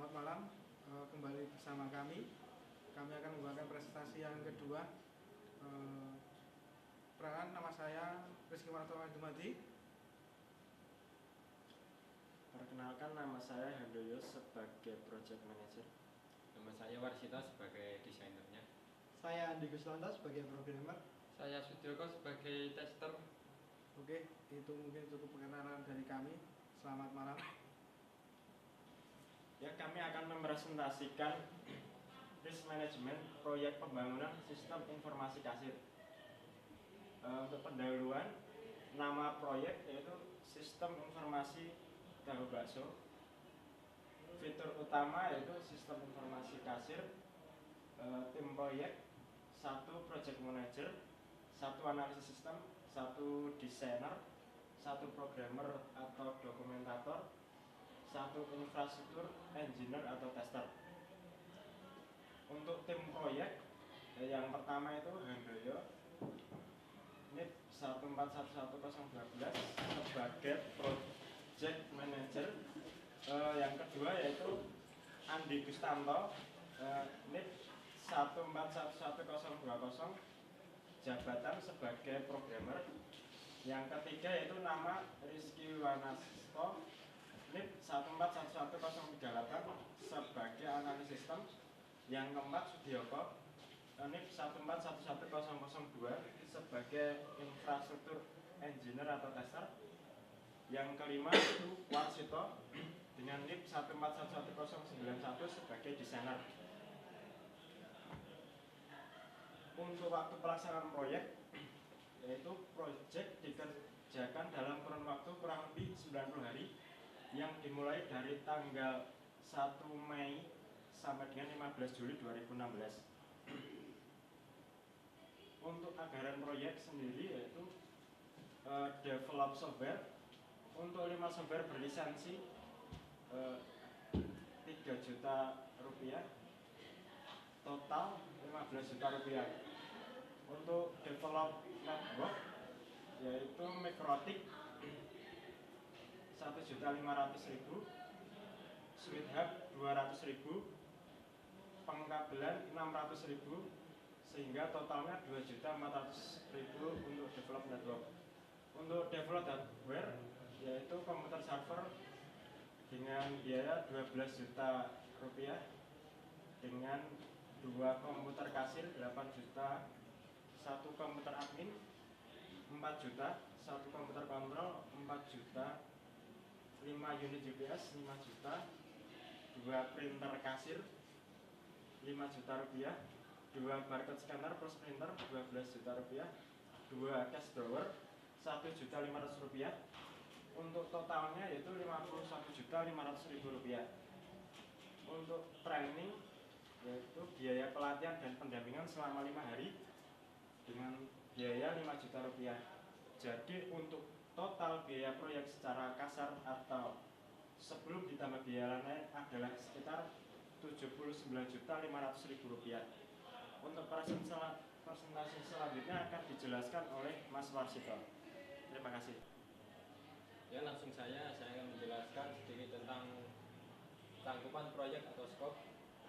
Selamat malam, kembali bersama kami. Kami akan membawakan presentasi yang kedua. Perkenalkan, nama saya Rizky Martono Dumadi. Perkenalkan, nama saya Handoyo sebagai Project Manager. Nama saya Warsito sebagai desainernya. Saya Andi Guswanto sebagai programmer. Saya Sudyoko sebagai tester. Oke, itu mungkin cukup perkenalan dari kami. Selamat malam. Ya, kami akan mempresentasikan risk management proyek pembangunan sistem informasi kasir. Untuk pendahuluan, nama proyek yaitu Sistem Informasi Tahu Bakso. Fitur utama yaitu sistem informasi kasir. Tim proyek 1 project manager, 1 analisis sistem, 1 desainer, 1 programmer atau dokumentator, 1 infrastruktur engineer atau tester. Untuk tim proyek, yang pertama itu Handoyo NIP 1411012 sebagai project manager. Yang kedua yaitu Andi Gustanto NIP 1411020 jabatan sebagai programmer. Yang ketiga yaitu nama Rizky Wanasto NIP 1411038 sebagai analisis sistem. Yang keempat Sudyoko NIP 1411002 sebagai infrastruktur engineer atau tester. Yang kelima itu Warsito dengan NIP 1411091 sebagai desainer. Untuk waktu pelaksanaan proyek, yaitu proyek dikerjakan dalam kurun waktu kurang lebih 90 hari yang dimulai dari tanggal 1 Mei sampai dengan 15 Juli 2016. Untuk anggaran proyek sendiri yaitu develop software. Untuk 5 software berlisensi 3 juta rupiah, total 15 juta rupiah. Untuk develop network yaitu Mikrotik 1.500.000, Suite Hub 200.000, pengkabelan 600.000, sehingga totalnya 2.400.000 untuk develop network. Untuk develop hardware yaitu komputer server dengan biaya 12 juta rupiah dengan 2 komputer kasir 8 juta, 1 komputer admin 4 juta, 1 komputer kontrol 4 juta, 5 unit UPS 5 juta, 2 printer kasir 5 juta rupiah, 2 barcode scanner plus printer 12 juta rupiah, 2 cash drawer 1.500.000 rupiah. Untuk totalnya yaitu 51.500.000 rupiah. Untuk training yaitu biaya pelatihan dan pendampingan selama 5 hari dengan biaya 5 juta rupiah. Jadi untuk total biaya proyek secara kasar atau sebelum ditambah biaya lain adalah sekitar 79.500.000 rupiah. Untuk presentasi selanjutnya akan dijelaskan oleh Mas Warsito. Terima kasih. Ya, langsung saya akan menjelaskan sedikit tentang cakupan proyek atau skop.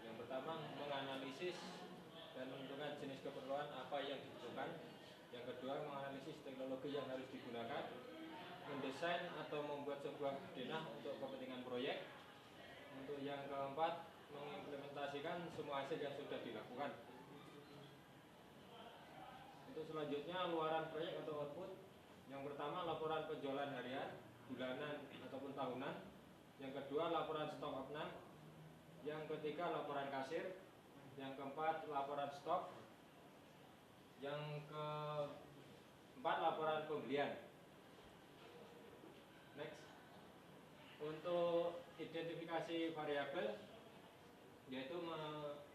Yang pertama, menganalisis dan menentukan jenis keperluan apa yang dibutuhkan. Yang kedua, menganalisis teknologi yang harus digunakan, mendesain atau membuat sebuah denah untuk kepentingan proyek. Untuk yang keempat, mengimplementasikan semua hasil yang sudah dilakukan. Untuk selanjutnya, luaran proyek atau output. Yang pertama, laporan penjualan harian, bulanan ataupun tahunan. Yang kedua, laporan stok opnam. Yang ketiga, laporan kasir. Yang keempat, laporan stok. Yang keempat, laporan pembelian. Next. Untuk identifikasi variabel, yaitu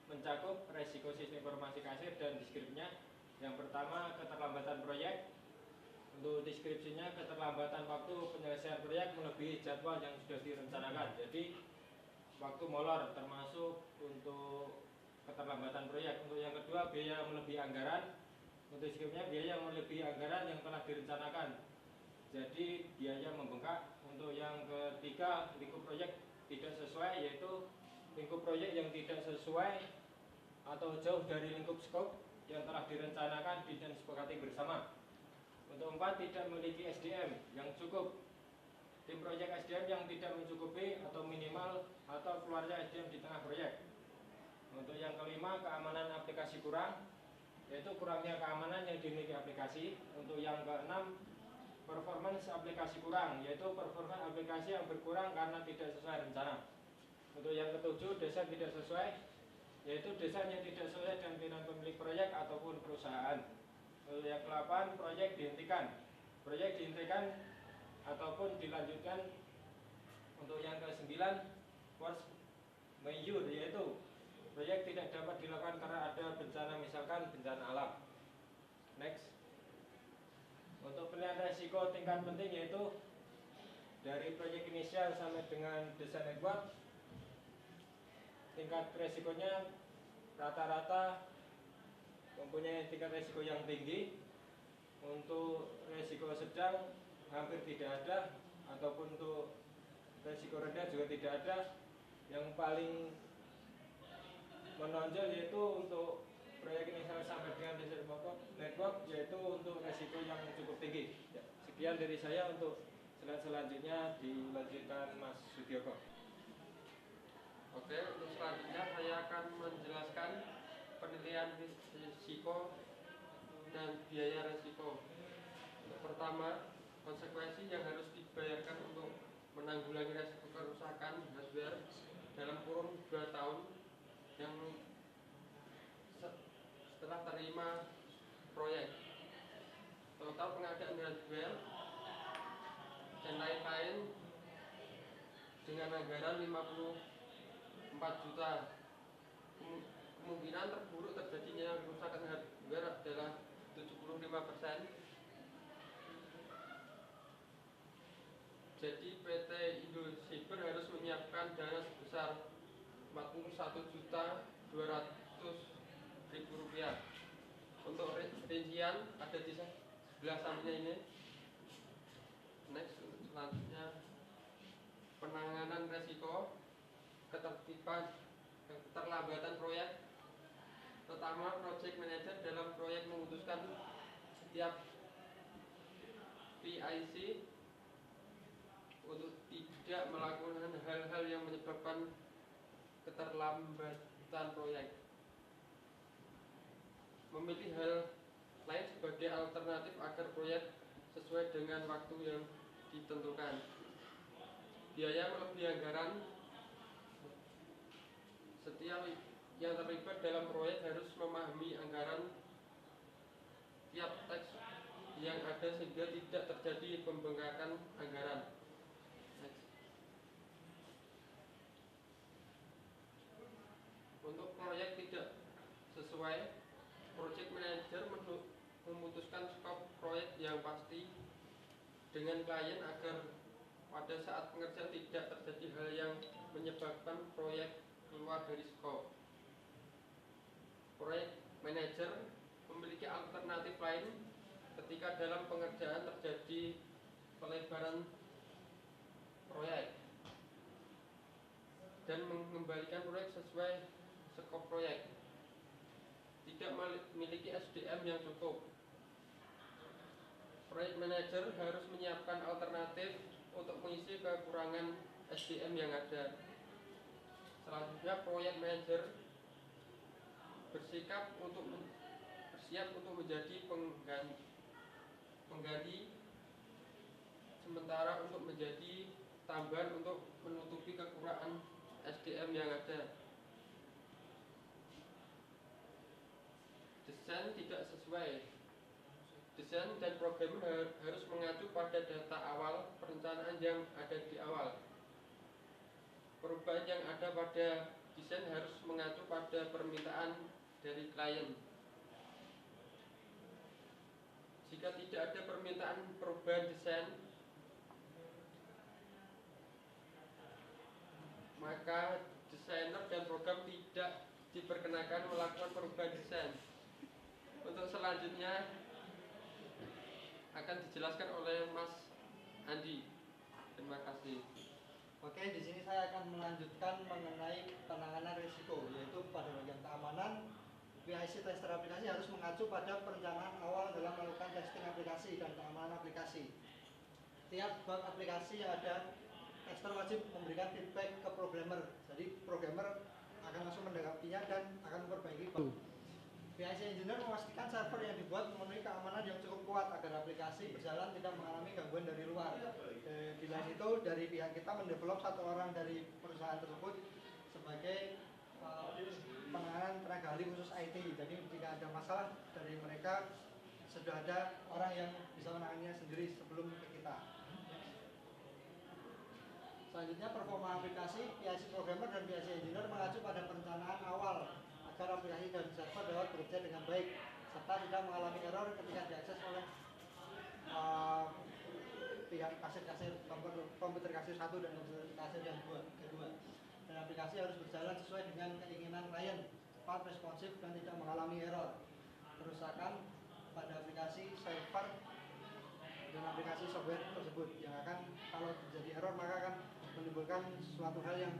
mencakup resiko sistem informasi kasir dan deskripsinya. Yang pertama, keterlambatan proyek. Untuk deskripsinya, keterlambatan waktu penyelesaian proyek melebihi jadwal yang sudah direncanakan. Jadi waktu molor termasuk untuk keterlambatan proyek. Untuk yang kedua, biaya melebihi anggaran. Untuk deskripsinya, biaya melebihi anggaran yang telah direncanakan. Jadi biaya membengkak. Untuk yang ketiga, lingkup proyek tidak sesuai, yaitu lingkup proyek yang tidak sesuai atau jauh dari lingkup skop yang telah direncanakan dan disepakati bersama. Untuk 4, tidak memiliki SDM yang cukup. Tim proyek SDM yang tidak mencukupi atau minimal atau keluarnya SDM di tengah proyek. Untuk yang kelima, keamanan aplikasi kurang, yaitu kurangnya keamanan yang dimiliki aplikasi. Untuk yang keenam, performance aplikasi kurang, yaitu performance aplikasi yang berkurang karena tidak sesuai rencana. Untuk yang ketujuh, desain tidak sesuai, yaitu desain yang tidak sesuai dengan keinginan pemilik proyek ataupun perusahaan. Untuk yang ke-8, proyek dihentikan. Proyek dihentikan ataupun dilanjutkan. Untuk yang ke-9, force majeure, yaitu proyek tidak dapat dilakukan karena ada bencana, misalkan bencana alam. Next. Untuk penilaian resiko tingkat penting, yaitu dari proyek inisial sampai dengan desain network, tingkat resikonya rata-rata mempunyai tingkat resiko yang tinggi. Untuk resiko sedang hampir tidak ada, ataupun untuk resiko rendah juga tidak ada. Yang paling menonjol yaitu untuk proyek inisial sampai dengan desain network, yaitu untuk resiko yang cukup tinggi. Ya, sekian dari saya. Untuk slide selanjutnya dilanjutkan Mas Sudioko. Oke, untuk selanjutnya saya akan menjelaskan penilaian risiko dan biaya risiko. Untuk pertama, konsekuensi yang harus dibayarkan untuk menanggulangi risiko kerusakan hardware dalam kurun 2 tahun yang setelah terima proyek. Total pengadaan hardware dan lain-lain dengan anggaran 54 juta. Kemungkinan terburuk terjadinya kerusakan hardware adalah 75%. Jadi PT Indosiber harus menyiapkan dana sebesar 41.200.000 rupiah. Untuk rincian ada di sebelah sampingnya ini. Next, untuk selanjutnya penanganan resiko, keterlambatan proyek. Pertama, project manager dalam proyek memutuskan setiap PIC untuk tidak melakukan hal-hal yang menyebabkan keterlambatan proyek. Memilih hal lain sebagai alternatif agar proyek sesuai dengan waktu yang ditentukan. Biaya melebihi anggaran. Setiap yang terlibat dalam proyek harus memahami anggaran tiap teks yang ada sehingga tidak terjadi pembengkakan anggaran. Untuk proyek tidak sesuai, project manager memutuskan skop proyek yang pasti dengan klien agar pada saat pengerjaan tidak terjadi hal yang menyebabkan proyek keluar dari skop. Proyek manager memiliki alternatif lain ketika dalam pengerjaan terjadi pelebaran proyek dan mengembalikan proyek sesuai skop proyek. Tidak memiliki SDM yang cukup. Proyek manager harus menyiapkan alternatif untuk mengisi kekurangan SDM yang ada. Selanjutnya, proyek manager bersiap untuk menjadi pengganti sementara untuk menjadi tambahan untuk menutupi kekurangan SDM yang ada. Desain tidak sesuai. Desain dan program harus mengacu pada data awal perencanaan yang ada di awal. Perubahan yang ada pada desain harus mengacu pada permintaan dari klien. Jika tidak ada permintaan perubahan desain, maka desainer dan program tidak diperkenakan melakukan perubahan desain. Untuk selanjutnya akan dijelaskan oleh Mas Andi. Terima kasih. Oke, di sini saya akan melanjutkan mengenai penanganan risiko, yaitu pada bagian keamanan. PIC tester aplikasi harus mengacu pada perencanaan awal dalam melakukan testing aplikasi dan keamanan aplikasi. Tiap bug aplikasi yang ada, tester wajib memberikan feedback ke programmer. Jadi programmer akan langsung menanggapinya dan akan memperbaiki bug. PIC engineer memastikan server yang dibuat memenuhi keamanan yang cukup kuat agar aplikasi berjalan tidak mengalami gangguan dari luar. Di lain itu, dari pihak kita mendevelop satu orang dari perusahaan tersebut sebagai penanganan tenaga ahli khusus IT. Jadi jika ada masalah dari mereka, sudah ada orang yang bisa menanganinya sendiri sebelum ke kita. Selanjutnya, performa aplikasi. PIC programmer dan PIC engineer mengacu pada perencanaan awal agar aplikasi dan server dapat bekerja dengan baik serta tidak mengalami error ketika diakses oleh pihak kasir komputer kasir 1 dan komputer kasir yang kedua. Dan aplikasi harus berjalan sesuai dengan keinginan klien, cepat, responsif, dan tidak mengalami error. Kerusakan pada aplikasi server dan aplikasi software tersebut yang akan, kalau terjadi error, maka akan menimbulkan suatu hal yang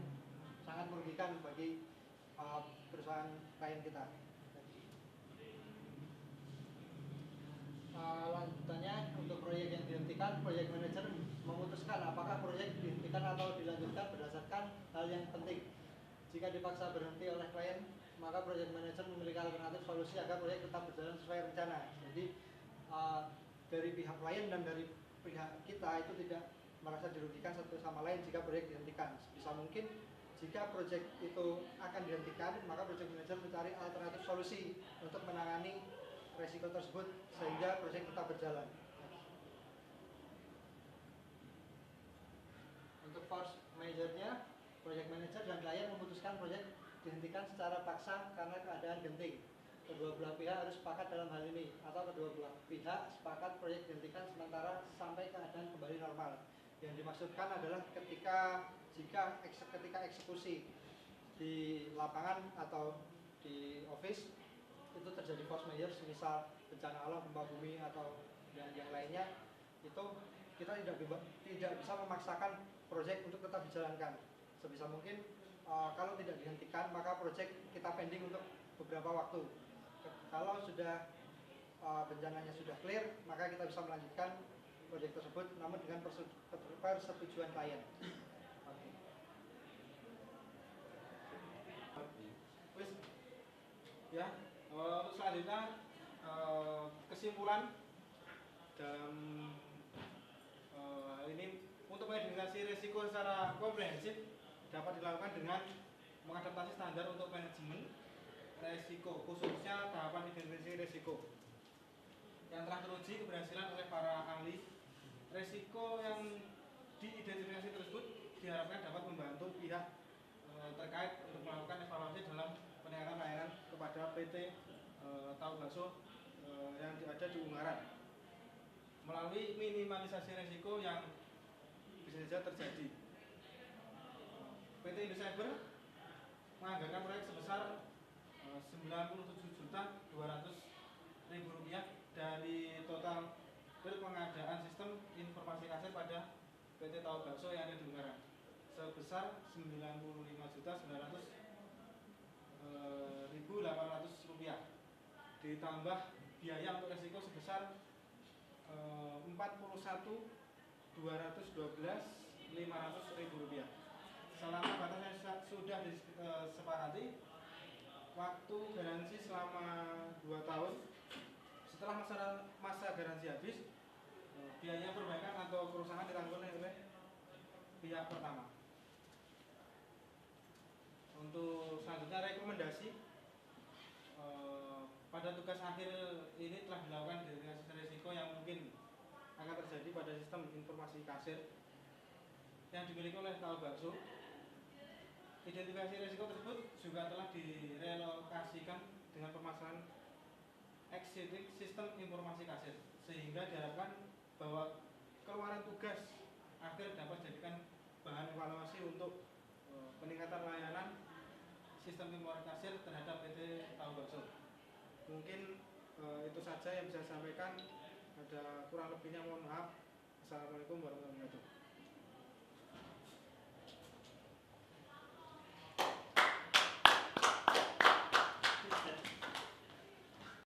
sangat merugikan bagi perusahaan klien kita. Lanjutannya, untuk proyek yang dihentikan, proyek manager memutuskan apakah proyek dihentikan atau dilanjutkan berdasarkan hal yang penting. Jika dipaksa berhenti oleh klien, maka proyek manager memiliki alternatif solusi agar proyek tetap berjalan sesuai rencana. Jadi dari pihak klien dan dari pihak kita itu tidak merasa dirugikan satu sama lain jika proyek dihentikan. Bisa mungkin jika proyek itu akan dihentikan, maka proyek manager mencari alternatif solusi untuk menangani resiko tersebut sehingga proyek tetap berjalan. Untuk force major-nya, proyek manager dan klien memutuskan proyek dihentikan secara paksa karena keadaan genting. Kedua belah pihak harus sepakat dalam hal ini, atau kedua belah pihak sepakat proyek dihentikan sementara sampai keadaan kembali normal. Yang dimaksudkan adalah ketika eksekusi di lapangan atau di office itu terjadi force majeure, misal bencana alam, gempa bumi atau yang lainnya, itu kita tidak bisa memaksakan proyek untuk tetap dijalankan. Sebisa mungkin kalau tidak dihentikan, maka proyek kita pending untuk beberapa waktu. Kalau sudah bencananya sudah clear, maka kita bisa melanjutkan proyek tersebut, namun dengan persetujuan klien. Ya, untuk selanjutnya kesimpulan dalam hal ini, untuk mengidentifikasi risiko secara komprehensif dapat dilakukan dengan mengadaptasi standar untuk manajemen risiko, khususnya tahapan identifikasi risiko yang telah teruji keberhasilan oleh para ahli. Risiko yang diidentifikasi tersebut diharapkan dapat membantu pihak terkait untuk melakukan evaluasi dalam peningkatan layanan kepada PT Tahu Bakso yang ada di Ungaran melalui minimalisasi risiko yang bisa saja terjadi. PT Indocyber menganggarkan proyek sebesar Rp97.200.000 dari total pengadaan sistem informasi kasir pada PT Tahu Bakso yang ada di Ungaran sebesar Rp95.900.800 ditambah biaya untuk risiko sebesar Rp41.212.500.000. Selama batas yang sudah disepakati, waktu garansi selama 2 tahun. Setelah masa garansi habis, biaya perbaikan atau kerusakan ditanggung oleh pihak pertama. Untuk selanjutnya, rekomendasi pada tugas akhir ini telah dilakukan identifikasi risiko yang mungkin akan terjadi pada sistem informasi kasir yang dimiliki oleh Tahu Bakso. Identifikasi risiko tersebut juga telah direlokasikan dengan permasalahan exiting sistem informasi kasir, sehingga diharapkan bahwa keluaran tugas akhir dapat dijadikan bahan evaluasi untuk peningkatan layanan sistem informasi kasir terhadap PT Tahu Bakso. Mungkin itu saja yang bisa saya sampaikan. Ada kurang lebihnya mohon maaf. Assalamualaikum warahmatullahi wabarakatuh.